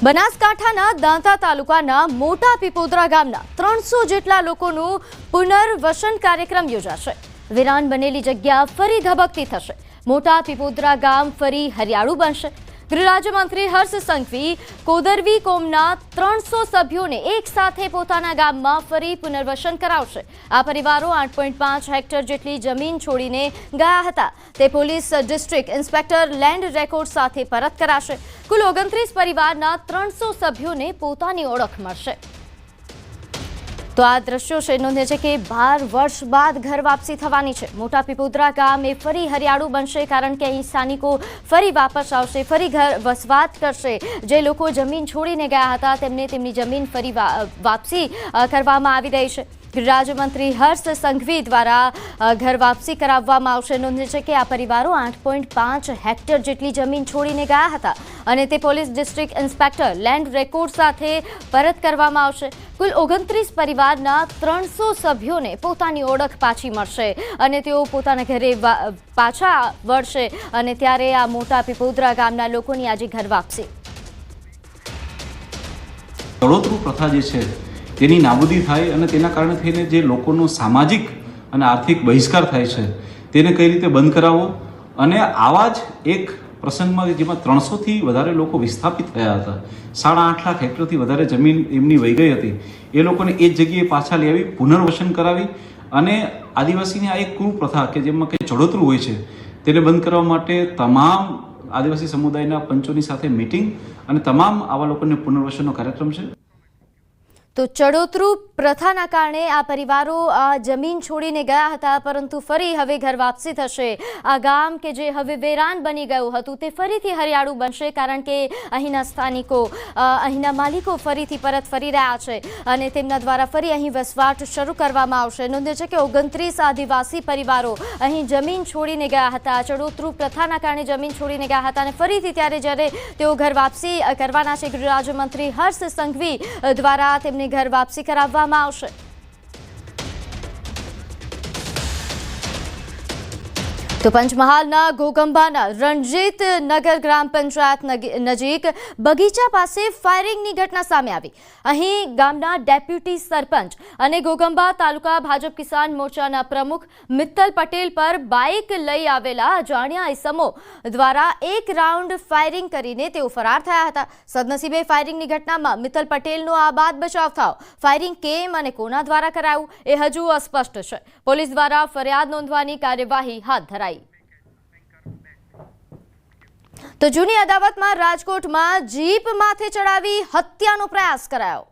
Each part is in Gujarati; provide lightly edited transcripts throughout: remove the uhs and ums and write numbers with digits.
બનાસકાંઠાના દાંતા તાલુકાના મોટા પીપોદરા ગામના 300 જેટલા લોકોનું પુનર્વસન કાર્યક્રમ યોજાશે। વિરાન બનેલી જગ્યા ફરી ધબકતી થશે। મોટા પીપોદરા ગામ ફરી હરિયાળું બનશે। ગૃહ રાજ્યમંત્રી હર્ષ સંઘવી કોદરવી કોમના 300 સભ્યોને એક સાથે પોતાના ગામમાં ફરી પુનર્વસન કરાવશે। આ પરિવારો 8.5 હેક્ટર જેટલી જમીન છોડીને ગયા હતા તે police district inspector land record સાથે પરત કરાશે। કુલ 29 પરિવારના 300 સભ્યોને પોતાની ઓળખ મળશે। તો આ દ્રશ્યો છે નોંધે છે કે 12 વર્ષ બાદ ઘર વાપસી થવાની છે। મોટા પીપોદરા ગામ એ ફરી હરિયાળું બનશે કારણ કે અહીં સ્થાનિકો ફરી વાપસ આવશે, ફરી ઘર વસવાટ કરશે। જે લોકો જમીન છોડીને ગયા હતા તેમને તેમની જમીન ફરી વાપસી કરવામાં આવી રહી છે। રાજ્યમંત્રી હર્ષ સંઘવી દ્વારા ઘર વાપસી કરાવવામાં આવશે। નોંધે છે કે આ પરિવારો 8.5 હેક્ટર જેટલી જમીન છોડીને ગયા હતા અને તે police district inspector land record સાથે પરત કરવામાં આવશે। કુલ 29 પરિવારના 300 સભ્યોને પોતાની ઓળખ પાછી મળશે અને તેઓ પોતાના ઘરે પાછા વળશે અને ત્યારે આ મોટા પીપોદરા ગામના લોકોની આજે ઘર વાપસી। ચડોતરું પ્રથા જે છે તેની નાબૂદી થાય અને તેના કારણે થઈને જે લોકોનો સામાજિક અને આર્થિક બહિષ્કાર થાય છે તેને કઈ રીતે બંધ કરાવવો અને આવા જ એક પ્રસંગમાં જેમાં 300થી વધારે લોકો વિસ્થાપિત થયા હતા, 8.5 લાખ હેક્ટરથી વધારે જમીન એમની વહી ગઈ હતી, એ લોકોને એ જ જગ્યાએ પાછા લઈ આવી, પુનર્વસન કરાવી અને આદિવાસીની આ એક કુપ્રથા કે જેમાં કંઈ ચડોતરું હોય છે તેને બંધ કરવા માટે તમામ આદિવાસી સમુદાયના પંચોની સાથે મીટિંગ અને તમામ આવા લોકોને પુનર્વસનનો કાર્યક્રમ છે। તો ચડોતરું પ્રથાના કારણે આ પરિવારો જમીન છોડીને ગયા હતા પરંતુ ફરી હવે ઘર વાપસી થશે। આ ગામ કે જે હવે વેરાન બની ગયું હતું તે ફરીથી હરિયાળું બનશે કારણ કે અહીંના સ્થાનિકો, અહીંના માલિકો ફરીથી પરત ફરી રહ્યા છે અને તેમના દ્વારા ફરી અહીં વસવાટ શરૂ કરવામાં આવશે। નોંધે છે કે 29 આદિવાસી પરિવારો અહીં જમીન છોડીને ગયા હતા, ચડોતરું પ્રથાના કારણે જમીન છોડીને ગયા હતા અને ફરીથી ત્યારે જ્યારે તેઓ ઘર વાપસી કરવાના છે, ગૃહ રાજ્યમંત્રી હર્ષ સંઘવી દ્વારા તેમને ઘર વાપસી કરાવવામાં આવશે। તો પંચમહાલના ઘોગંબાના રણજીત નગર ગ્રામ પંચાયત નજીક બગીચા પાસે ફાયરિંગની ઘટના સામે આવી। અહીં ગામના ડેપ્યુટી સરપંચ અને ઘોગંબા તાલુકા ભાજપ કિસાન મોરચાના પ્રમુખ મિત્તલ પટેલ પર બાઇક લઈ આવેલા અજાણ્યા ઇસમો દ્વારા એક રાઉન્ડ ફાયરિંગ કરીને તેઓ ફરાર થયા હતા। સદનસીબે ફાયરિંગની ઘટનામાં મિત્તલ પટેલનો આબાદ બચાવ થયો। ફાયરિંગ કેમ અને કોના દ્વારા કરાયું એ હજુ અસ્પષ્ટ છે। પોલીસ દ્વારા ફરિયાદ નોંધવાની કાર્યવાહી હાથ ધરાઈ। તો જૂની અદાવતમાં રાજકોટમાં જીપ માથે ચડાવી હત્યાનો પ્રયાસ કરાયો।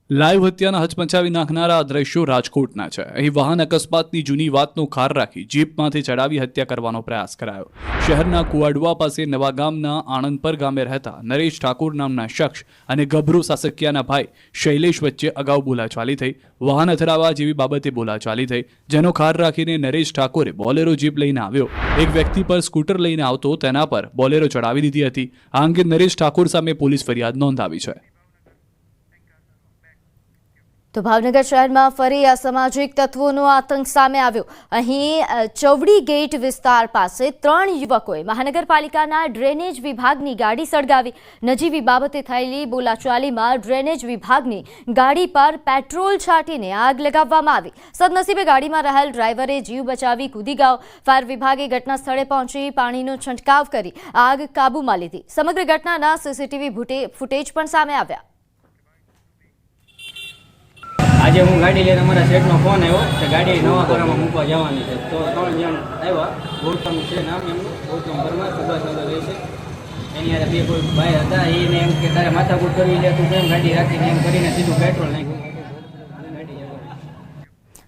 લાઈવ હત્યાના હચમચાવી નાખનારા આ દ્રશ્યો રાજકોટના છે। અહીં વાહન અકસ્માતની જૂની વાતનો ખાર રાખી જીપમાંથી ચડાવી હત્યા કરવાનો પ્રયાસ કરાયો। શહેરના કુવાડવા પાસે નવાગામના આણંદપર ગામે રહેતા નરેશ ઠાકોર નામના શખ્સ અને ગભરૂ સાસકિયાના ભાઈ શૈલેષ વચ્ચે અગાઉ બોલાચાલી થઈ। વાહન અથડાવા જેવી બાબતે બોલાચાલી થઈ, જેનો ખાર રાખીને નરેશ ઠાકોરે બોલેરો જીપ લઈને આવ્યો। એક વ્યક્તિ પર સ્કૂટર લઈને આવતો તેના પર બોલેરો ચડાવી દીધી હતી। આ અંગે નરેશ ઠાકોર સામે પોલીસ ફરિયાદ નોંધાવી છે। તો ભાવનગર શહેરમાં ફરી અસામાજિક તત્વોનો આતંક સામે આવ્યો। અહીં ચવડી ગેટ વિસ્તાર પાસે 3 યુવકોએ મહાનગરપાલિકાના ડ્રેનેજ વિભાગની ગાડી સળગાવી। નજીવી બાબતે થયેલી બોલાચાલીમાં ડ્રેનેજ વિભાગની ગાડી પર પેટ્રોલ છાંટીને આગ લગાવવામાં આવી। સદનસીબે ગાડીમાં રહેલ ડ્રાઈવરે જીવ બચાવી કૂદી ગયો। ફાયર વિભાગે ઘટના સ્થળે પહોંચી પાણીનો છંટકાવ કરી આગ કાબૂમાં લીધી। સમગ્ર ઘટનાના સીસીટીવી ફૂટેજ પણ સામે આવ્યા। આજે હું ગાડી લઈને અમારા શેઠનો ફોન આવ્યો કે ગાડી નવાપરામાં મૂકવા જવાની છે, તો 3 જણ આવ્યા। ગૌતમ છે નામ એમનું, ગૌતમ પરમાર, સુભાષચંદ્ર રહે છે, એની હારે 2 કોઈ ભાઈ હતા। એને એમ કે તારે માથાકૂટ કરવી લે, તું કેમ ગાડી રાખીને એમ કરીને સીધું પેટ્રોલ નાખ્યું।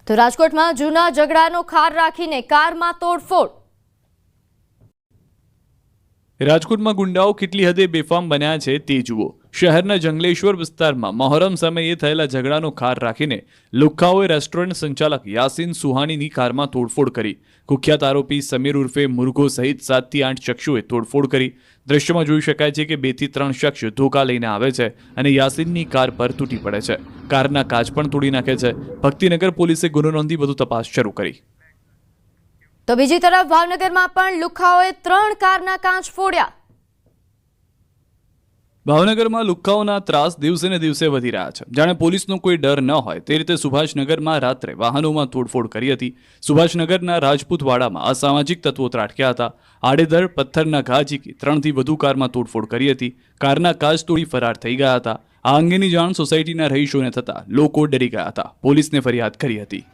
તો રાજકોટમાં જૂના ઝઘડાનો ખાર રાખીને કારમાં તોડફોડ। રાજકોટમાં ગુંડાઓ કેટલી હદે બેફામ બન્યા છે તે જુઓ। શહેરના જંગલેશ્વર વિસ્તારમાં મહોરમ સમયે થયેલા ઝઘડાનો ખાર રાખીને લુખ્ખાઓએ રેસ્ટોરન્ટ સંચાલક યાસીન સુહાનીની કારમાં તોડફોડ કરી। કુખ્યાત આરોપી સમીર ઉર્ફે મુરઘો સહિત 7 થી 8 શખ્સોએ તોડફોડ કરી। દ્રશ્યમાં જોઈ શકાય છે કે 2 થી 3 શખ્સ ધોકા લઈને આવે છે અને યાસીનની કાર પર તૂટી પડે છે। કારના કાચ પણ તોડી નાખે છે। ભક્તિનગર પોલીસે ગુનો નોંધી વધુ તપાસ શરૂ કરી। તો બીજી તરફ ભાવનગરમાં પણ લુખ્ખાઓએ 3 કારના કાચ ફોડ્યા। ભાવનગરમાં લુખ્ખાઓના ત્રાસ દિવસે ને દિવસે વધી રહ્યા છે. જાણે પોલીસનો કોઈ ડર ન હોય તે રીતે સુભાષનગરમાં રાત્રે વાહનોમાં તોડફોડ કરી હતી. સુભાષનગરના રાજપૂતવાડામાં અસામાજિક તત્વો ત્રાટક્યા હતા. આડેધડ પથ્થરના ઘા ઝીકી 3થી વધુ કારમાં તોડફોડ કરી હતી. કારના કાચ તોડી ફરાર થઈ ગયા હતા. આ અંગેની જાણ સોસાયટીના રહીશોને થતાં લોકો ડરી ગયા હતા. પોલીસને ફરિયાદ કરી હતી.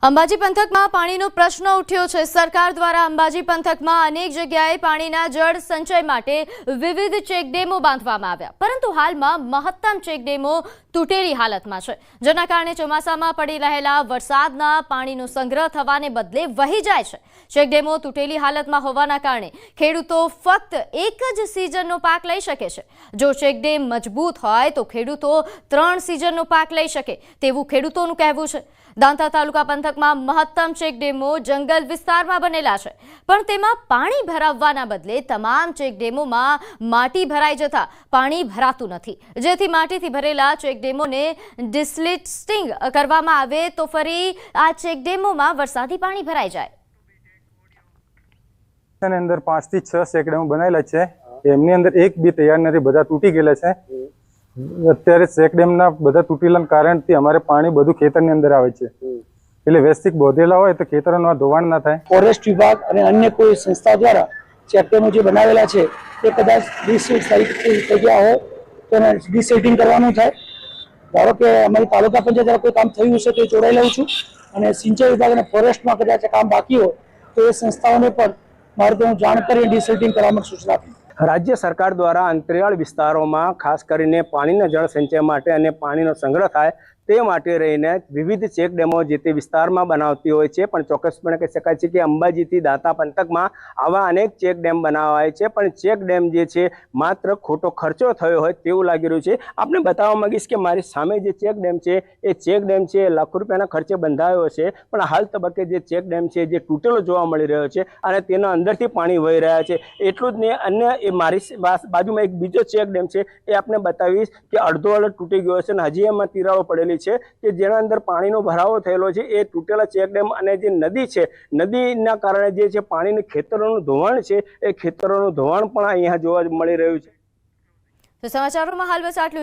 અંબાજી પંથકમાં પાણીનો પ્રશ્ન ઉઠ્યો છે. સરકાર દ્વારા અંબાજી પંથકમાં અનેક જગ્યાએ પાણીના જળ સંચય માટે વિવિધ ચેકડેમો બાંધવામાં આવ્યા, પરંતુ હાલમાં મહત્તમ ચેકડેમો તૂટેલી હાલતમાં છે, જેના કારણે ચોમાસામાં પડી રહેલા વરસાદના પાણીનો સંગ્રહ થવાને બદલે વહી જાય છે. ચેકડેમો તૂટેલી હાલતમાં હોવાના કારણે ખેડૂતો ફક્ત એક જ સિઝનનો પાક લઈ શકે છે. જો ચેકડેમ મજબૂત હોય તો ખેડૂતો 3 સિઝનનો પાક લઈ શકે તેવું ખેડૂતોનું કહેવું છે. દાંતા તાલુકા પંથકમાં મહત્તમ ચેકડેમો જંગલ વિસ્તારમાં બનેલા છે, પણ તેમાં પાણી ભરાવવાના બદલે તમામ ચેકડેમોમાં માટી ભરાઈ જતા પાણી ભરાતું નથી, જેથી માટીથી ભરેલા ચેકડેમોને ડિસલિસ્ટિંગ કરવામાં આવે તો ફરી આ ચેકડેમોમાં વરસાદી પાણી ભરાઈ જાય. અંદર 5 થી 6 ચેકડેમો બનાવેલા છે. એમની અંદર એક બી તૈયાર નથી, બધા તૂટી ગયેલા છે. અત્યારે ચેકડેમના બધા તૂટેલાના કારણથી અમારે પાણી બધું ખેતરની અંદર આવે છે, એટલે વ્યવસ્થિત બોધેલા હોય તો ખેતરોમાં ધોવાણ ના થાય. ફોરેસ્ટ વિભાગ અને અન્ય કોઈ સંસ્થા દ્વારા ચેકડેમો જે બનાવેલા છે તે કદાચ ડિસેટ થઈ ગયા હોય તો એને ડિસેટિંગ કરવાનું થાય. ધારો કે અમારી તાલુકા પંચાયત દ્વારા કોઈ કામ થયું હશે તો જોડાઈ લઉં છું, અને સિંચાઈ વિભાગ અને ફોરેસ્ટમાં કદાચ કામ બાકી હોય તો એ સંસ્થાઓને પણ મારે તો હું જાણ કરી ડિસેટિંગ કરવામાં સૂચના આપી. રાજ્ય સરકાર દ્વારા અંતરિયાળ વિસ્તારોમાં ખાસ કરીને પાણીના જળ સંચય માટે અને પાણીનો સંગ્રહ થાય તે માટે રહીને વિવિધ ચેકડેમો જે તે વિસ્તારમાં બનાવતી હોય છે. પણ ચોક્કસપણે કહી શકાય છે કે અંબાજીથી દાંતા પંથકમાં આવા અનેક ચેકડેમ બનાવાય છે, પણ ચેકડેમ જે છે માત્ર ખોટો ખર્ચો થયો હોય તેવું લાગી રહ્યું છે. આપને બતાવવા માંગીશ કે મારી સામે જે ચેકડેમ છે એ ચેકડેમ છે લાખો રૂપિયાના ખર્ચે બંધાયો છે, પણ હાલ તબક્કે જે ચેકડેમ છે જે તૂટેલો જોવા મળી રહ્યો છે અને તેના અંદરથી પાણી વહી રહ્યા છે. એટલું જ નહીં, અન્ય એ મારી બાજુમાં એક બીજો ચેકડેમ છે એ આપને બતાવીશ કે અડધો તૂટી ગયો છે અને હજી એમાં તિરાડો પડેલી છે કે જેના અંદર પાણીનો ભરાવો થયેલો છે. એ તૂટેલા ચેકડેમ અને જે નદી છે, નદીના કારણે જે છે પાણીનું ખેતરોનું ધોવાણ છે એ ખેતરોનું ધોવાણ પણ અહીંયા જોવા મળી રહ્યું છે. તો સમાચારોમાં હાલ બસ આટલું.